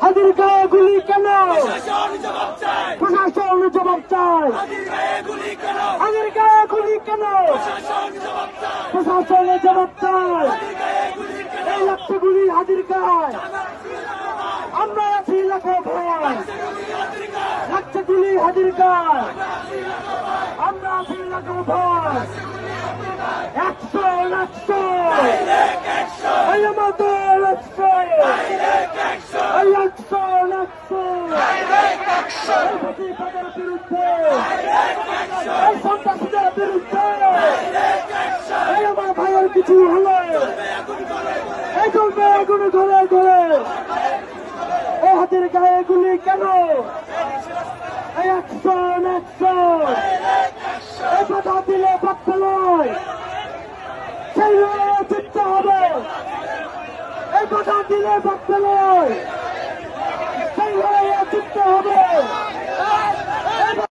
হাজির গায়ে গুলি কেন? প্রশাসন জবাব চায়, প্রশাসন জবাব চায়। হাজির গায়ে গুলি কেন? হাজির গায়ে গুলি কেন? প্রশাসন জবাব চায়, প্রশাসনে জবাব চায়। হাজির গায়ে গুলি কেন? এই লাগছে গুলি হাজির গায়ে। আমরা আছি লাখো ভয়, লাগছে গুলি হাজির গায়ে। আমরা আছি লাখো ভয়, 100 এই আমাদের 100 এই 100 এই প্রতিবাদের বিরুদ্ধে, এই সন্ত্রাসীদের বিরুদ্ধে, এই আমার ভাইয়ের কিছু হলে এই চলবে আগুন ধরে ধরে। এই হাতের গায়ে গুলি কেন? এই 100 এই কথা দিলে পাচ্ছে নয়, সেই লড়াইয়ে জিততে হবে। এই কথা দিলে পাচ্ছে নয়, সেই লড়াইয়ে জিততে হবে।